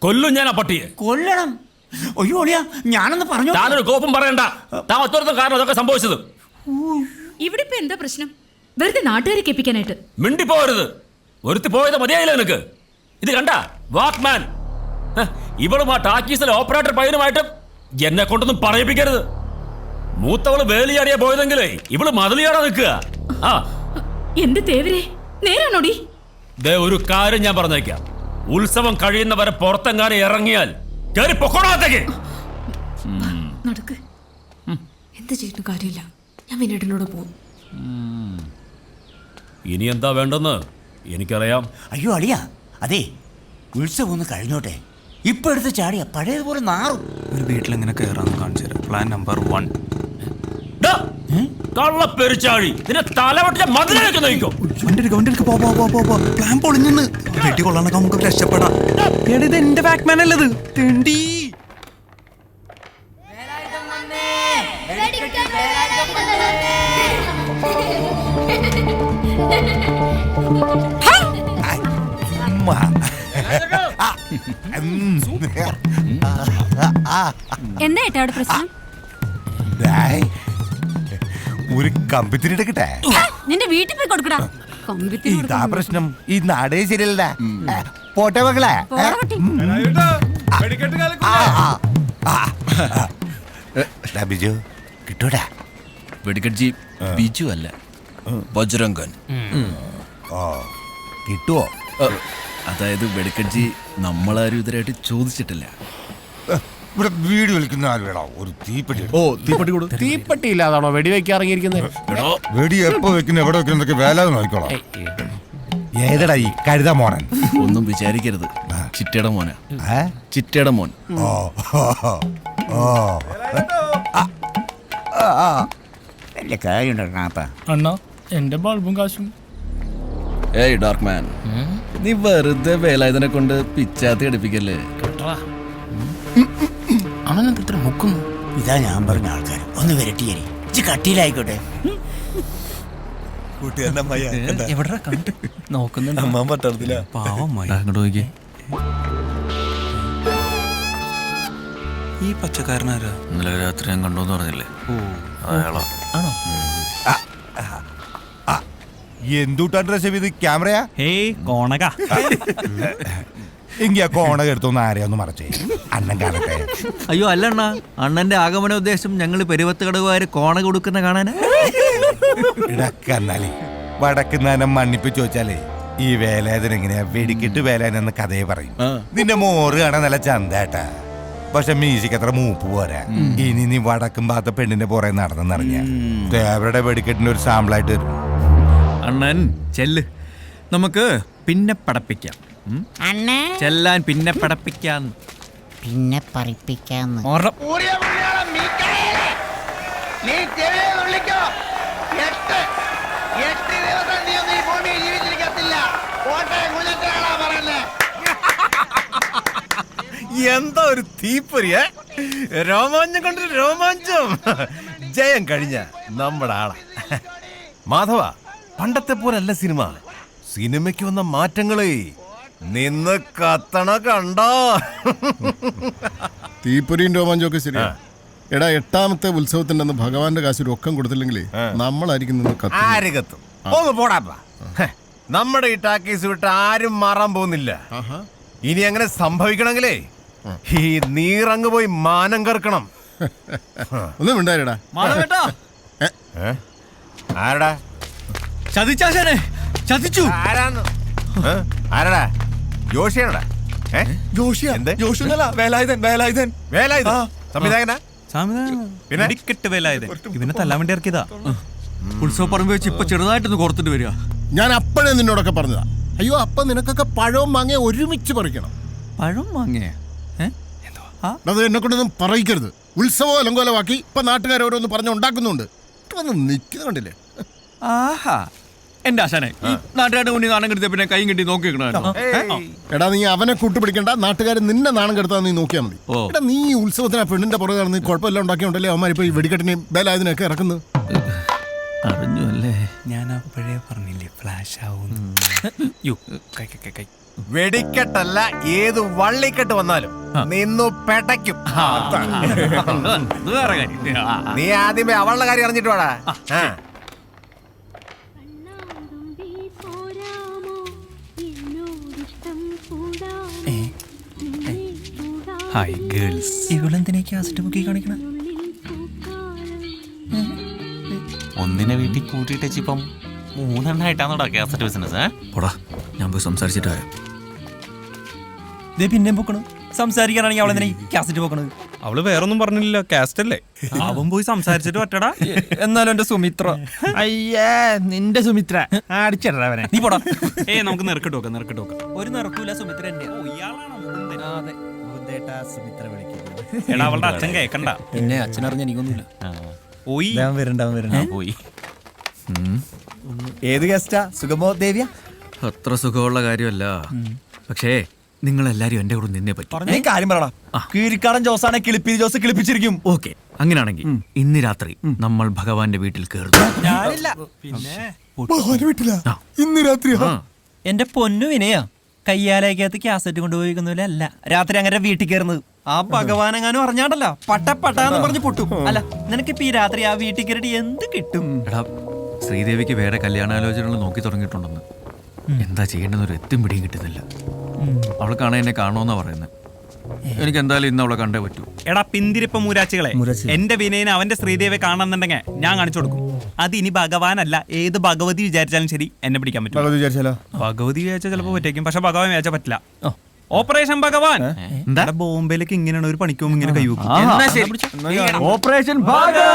കൊല്ലും ഞാൻ ആ പട്ടിയെ. കൊല്ലണം? അയ്യോ അളിയാ, ഞാനൊന്ന് പറഞ്ഞു. താനൊരു കോപ്പം പറയണ്ട. താൻ ഒറ്റ കാരണം അതൊക്കെ സംഭവിച്ചത്. ഇവിടെ ഇപ്പൊ എന്താ പ്രശ്നം? വെറുതെ നാട്ടുകാരെ കേൾപ്പിക്കാനായിട്ട് മിണ്ടിപ്പോരുത്. ഒരുത്തി പോയത് മതിയായില്ല നിനക്ക്. ഇത് കണ്ട വാക്മാൻ, ഇവളും ആ ടാക്കീസിലെ ഓപ്പറേറ്റർ പയ്യനുമായിട്ട് എന്നെ കൊണ്ടൊന്നും പറയിപ്പിക്കരുത്. മൂത്തവള് വേലിയാടിയാ പോയതെങ്കിലേ ഇവള് മതിലിയാടാ നിൽക്കുക. ആ എന്റെ തേവരെ, നേരാണോടി? ദേ ഒരു കാര്യം ഞാൻ പറഞ്ഞേക്കാം. ഉത്സവം കഴിയുന്നവരെ പുറത്തെങ്ങാനും ഇറങ്ങിയാൽ കേറി പൊക്കോളാത്തേക്ക്. നടക്ക്. എന്ത് ചെയ്തിട്ടും കാര്യമില്ല. ഞാൻ വിനേട്ടനോട് പോകും. ഇനി എന്താ വേണ്ടെന്ന് എനിക്കറിയാം. അയ്യോ അളിയാ, അതെ, ഉത്സവം ഒന്ന് കഴിഞ്ഞോട്ടെ. ഇപ്പൊ എടുത്ത് ചാടിയ പഴയതുപോലെ നാറും. ഒരു വീട്ടിലെങ്ങനെ കയറാന്ന് കാണിച്ചു തരാം. Plan number 1. കള്ളപ്പെരിച്ചാഴി, നിന്നെ തലവട്ടിയ മതിലേക്ക് നയിക്കോ. പ്ലാൻ പൊളിഞ്ഞെന്ന് വെട്ടി കൊള്ളാനൊക്കെ നമുക്ക് രക്ഷപ്പെടാം. ഇത് എന്റെ ബാക്ക്മാൻ അല്ലത്. തെണ്ടി എന്താ ഏട്ടാ അവിടെ പ്രശ്നം? ഒരു കമ്പിത്തിരി എടുക്കട്ടെ. നിന്റെ വീട്ടിൽ പോയി കൊടുക്കടാ. ഇതാ പ്രശ്നം. ഈ നാടേ ശരിയല്ല. പോട്ടെ മകളെ. ബിജു കിട്ടൂടാ. വെടിക്കട്ജി ബിജു അല്ല, ബജ്രംഗൻ. ഓ കിട്ടുവോ? അതായത് വെടിക്കട്ജി നമ്മളാരും ഇതുവരെയായിട്ട് ചോദിച്ചിട്ടില്ല. ഇവിടെ വീട് വലിക്കുന്ന ആരുടാ ഒരു തീപ്പെട്ടി. ഓ തീപ്പെട്ടി കൊടു. തീപ്പെട്ടി ഇല്ലാതാണോ വെടിവെക്കാൻ ഇറങ്ങിയിരിക്കുന്നത്? വെടി എപ്പോ വെക്കുന്ന എവിടെ വെക്കുന്നതൊക്കെ വേലാതെ നോക്കിക്കോളാം. ഏതടാ ഈ കഴുത മോനൻ? ഒന്നും വിചാരിക്കരുത്, ചിറ്റയുടെ മോനാ. ചിറ്റയുടെ മോൻ. ഓ ഓ വലിയ കാര്യമുണ്ടാ. അണ്ണാ എന്റെ ബൾബും കാശും. ഏയ് ഡാർക്ക് മാൻ, നീ വെറുതെ വേലായുധനെ കൊണ്ട് പിച്ചാത്തി എടുപ്പിക്കല്ലേ. അണ്ണനെന്താ ഇത്ര മുക്കുന്നു? ഇതാ ഞാൻ പറഞ്ഞ ആൾക്കാർ ഒന്ന് വരട്ടിയേരി. കട്ടിയിലായിക്കോട്ടെ. എവിടെ കണ്ടു നോക്കുന്നുണ്ട്. പാവമായി. അങ്ങോട്ട് നോക്കി. ഈ പച്ചക്കാരനാരാ? ഇന്നലെ രാത്രി ഞാൻ കണ്ടോന്ന് പറഞ്ഞില്ലേ? അയാളാ. ആണോ? എന്തുട്ടാ ഡ്രസ് ചെയ്ത് ക്യാമറയാ? ഹേയ് കോണക. എങ്കി ആ കോണക എടുത്തൊന്ന് ആരെയൊന്ന് മറച്ചേ, അണ്ണൻ കാണട്ടെ. അയ്യോ അല്ലണ്ണ, അണ്ണന്റെ ആഗമന ഉദ്ദേശം ഞങ്ങൾ പെരുവത്ത് കടവുകാര് കോണ കൊടുക്കുന്ന കാണാനാ. ഇടക്കന്നാലേ വടക്കുന്നാനം മണ്ണിപ്പിച്ച് ചോദിച്ചാലേ ഈ വേലായുധൻ എങ്ങനെയാ വെടിക്കിട്ട് വേലായനെന്ന് കഥയെ പറയും. നിന്റെ മോറ് കാണാൻ നല്ല ചന്തേട്ടാ, പക്ഷെ മ്യൂസിക് അത്ര മൂപ്പ് പോരാ. ഇനി നീ വടക്കും ഭാഗത്തെ പെണ്ണിന്റെ പുറകെ നടന്നെന്നറിഞ്ഞ ദേവരുടെ വെടിക്കെട്ടിന്റെ ഒരു സാമ്പിളായിട്ട് വരും. അണ്ണൻ ചെല്ല്, നമുക്ക് പിന്നെ പടപ്പിക്കാം. ചെല്ലാൻ പിന്നെ പടപ്പിക്കാം. പിന്നെ പറയിപ്പിക്കാന്ന്. എന്താ ഒരു തീപ്പൊരിയ രോമാഞ്ചം കണ്ടിട്ട് രോമാഞ്ചം. ജയം കഴിഞ്ഞ നമ്മുടെ ആളാ മാധവ. പണ്ടത്തെ പോലല്ല സിനിമ. സിനിമയ്ക്ക് വന്ന മാറ്റങ്ങളെ നിന്ന് കത്തണ കണ്ടോ? തീപ്പൊരിയും രോമാഞ്ചൊക്കെ ശരിയാ. എടാ, 8ാമത്തെ ഉത്സവത്തിന്റെ അന്ന് ഭഗവാന്റെ കാശ് രൊക്കം കൊടുത്തില്ലെങ്കിൽ നമ്മളായിരിക്കും നിന്ന് ആര് കത്തും? ഒന്ന് പോടാപ്പാ. നമ്മുടെ ഈ ടാക്കീസ് വിട്ട് ആരും മാറാൻ പോകുന്നില്ല. ഇനി അങ്ങനെ സംഭവിക്കണമെങ്കിലേ ഈ നീറങ്ങ് പോയി മാനം കറക്കണം. ഒന്നും ഉണ്ടായിരടാ. ആരടാ ചതിച്ചാശാനെ, ചതിച്ചു. ആരാന്ന്? ആരടാ? ജോഷിയാണോടാ? വേലായുധൻ. വേലായുധൻ വേലായുധൻ സംവിധായകനാ? പിന്നെ വേലായുധൻ ഇവനെ തല്ലാൻ വേണ്ടി ഇറക്കിയതാ. ഉത്സവ പറമ്പ് വെച്ച് ഇപ്പൊ ചെറുതായിട്ടൊന്ന് കൊടുത്തിട്ട് വരിക. ഞാൻ അപ്പഴേ നിന്നോടൊക്കെ പറഞ്ഞതാ. അയ്യോ, അപ്പൊ നിനക്കൊക്കെ പഴവും മാങ്ങ ഒരുമിച്ച് പറിക്കണം. പഴം വാങ്ങിയ അത് എന്നെ കൊണ്ടൊന്നും പറയിക്കരുത്. ഉത്സവം അലങ്കോലമാക്കി ഇപ്പൊ നാട്ടുകാരോരോന്ന് പറഞ്ഞ് ഉണ്ടാക്കുന്നുണ്ട്. നിൽക്കുന്ന കണ്ടില്ലേ? ആഹാ, എന്റെ ആശാനെ, നാട്ടുകാരുടെ മുന്നിൽ നാണം കെടുത്ത പിന്നെ കൈയും കെട്ടി നോക്കിക്കണോ? എടാ, നീ അവനെ കൂട്ടുപിടിക്കണ്ട. നാട്ടുകാർ നിന്നെ നാണം കെടുത്താൽ നീ നോക്കിയാൽ മതി. എടാ, നീ ഉത്സവത്തിന് പെണ്ണിന്റെ പുറകെ നീ കുഴപ്പമില്ല ഉണ്ടാക്കിയോണ്ടല്ലേ അവന്മാരിപ്പോ ഈ വെടിക്കെട്ടിനെയും വേലായുധനെയൊക്കെ ഇറക്കുന്നത്. അറിഞ്ഞു അല്ലേ? ഞാൻ അപ്പോഴേ പറഞ്ഞില്ലേ ഫ്ലാഷ് ആവും. വെടിക്കെട്ടല്ല, ഏത് വള്ളിക്കെട്ട് വന്നാലും നിന്നു പെടയ്ക്കും. അത് വേറെ കാര്യം. നീ ആദ്യമേ അവളുടെ കാര്യം അറിഞ്ഞിട്ട് വേടാ. Hi girls. ഇവളെന്തിനാ കാസറ്റ് ബുക്കി കാണിക്കണം? ഒന്നിനെ വീട്ടിൽ കൂട്ടിയിട്ട് ഇപ്പം 3 എണ്ണമായിട്ടാണോടാ കാസറ്റ് ബിസിനസ്? പോടാ, ഞാൻ പോയി സംസാരിച്ചിട്ട് വരാം. പിന്നെ പൊക്കണം സംസാരിക്കാനാണെങ്കിൽ അവളെന്തിനാ കാസറ്റ് പൊക്കണത്? അവള് വേറൊന്നും പറഞ്ഞില്ലല്ലോ, കാസ്റ്റ് അല്ലേ? അവൻ പോയി സംസാരിച്ചിട്ട് പറ്റടാ. എന്നാലും എന്റെ സുമിത്ര. അയ്യേ, നിന്റെ സുമിത്ര അടിച്ചവനെ. നീ പോടാ. നമുക്ക് നിറക്കിട്ട് നോക്കാം. ഒരു നിറക്കൂല സുമിത്ര എന്റെ. സുമിത്ര വിളിക്കുന്നത്. എടാ, അവളുടെ അച്ഛൻ കേക്കണ്ട. പിന്നെ അച്ഛനറിഞ്ഞ എനിക്കൊന്നുമില്ല. പോയി പോയി. ഏത് ഗസ്റ്റാ? സുഗമോ ദേവിയ? അത്ര സുഖമുള്ള കാര്യമല്ല. പക്ഷേ നിങ്ങൾ എല്ലാരും എന്റെ കൂടെ നിന്നേ പറ്റും. നീ കാര്യം പറയടാ. കീരിക്കാടൻ ജോസാണ് കിളിപ്പി ജോസ് കിളിപ്പിച്ചിരിക്കും. ഓക്കെ, അങ്ങനെയാണെങ്കിൽ ഇന്ന് രാത്രി നമ്മൾ ഭഗവാന്റെ വീട്ടിൽ കയറുന്നു. ഞാനില്ല. പിന്നെ ഇന്ന് രാത്രി എന്റെ പൊന്നു വിനയാ, കയ്യാലേക്കകത്ത് കാസറ്റ് കൊണ്ടുപോയിക്കുന്നില്ല. അല്ല, രാത്രി അങ്ങനെ വീട്ടിൽ കയറുന്നത്. ആ ഭഗവാനെങ്ങാനും അറിഞ്ഞാണ്ടല്ലോ പട്ടാന്ന് പറഞ്ഞ് പൊട്ടും. അല്ല, നിനക്കിപ്പോ ഈ രാത്രി ആ വീട്ടിൽ കയറിയിട്ട് എന്ത് കിട്ടും? എടാ, ശ്രീദേവിക്ക് വേറെ കല്യാണാലോചനകൾ നോക്കി തുടങ്ങിയിട്ടുണ്ടെന്ന്. എന്താ ചെയ്യേണ്ടെന്നൊരു എത്തും പിടിയും കിട്ടുന്നില്ല. അവൾ കാണാൻ എന്നെ കാണുമെന്നാ പറയുന്നത്. എനിക്ക് എന്തായാലും ഇന്ന് അവളെ കണ്ടേ പറ്റൂ. എടാ പിന്തിരിപ്പ മൂരാച്ചികളെ, എന്റെ വിനയനെ അവന്റെ ശ്രീദേവിയെ കാണണമെന്നുണ്ടെങ്കിൽ ഞാൻ കാണിച്ചു കൊടുക്കും. അത് ഇനി ഭഗവാനല്ല, ഏത് ഭഗവതി വിചാരിച്ചാലും ശരി എന്നെ പിടിക്കാൻ പറ്റും. ഭഗവതി വിചാരിച്ചാൽ ചിലപ്പോൾ പറ്റേക്കും, പക്ഷെ ഭഗവാൻ വിചാരിച്ചാൽ പറ്റില്ല. ഓപ്പറേഷൻ ഭഗവാൻ. എന്താ ബോംബെയിലേക്ക് ഇങ്ങനെയാണ് ഒരു പണിക്കും ഇങ്ങനെ കൈവക്കും. എന്നാ ശരി, ഓപ്പറേഷൻ ഭാഗം.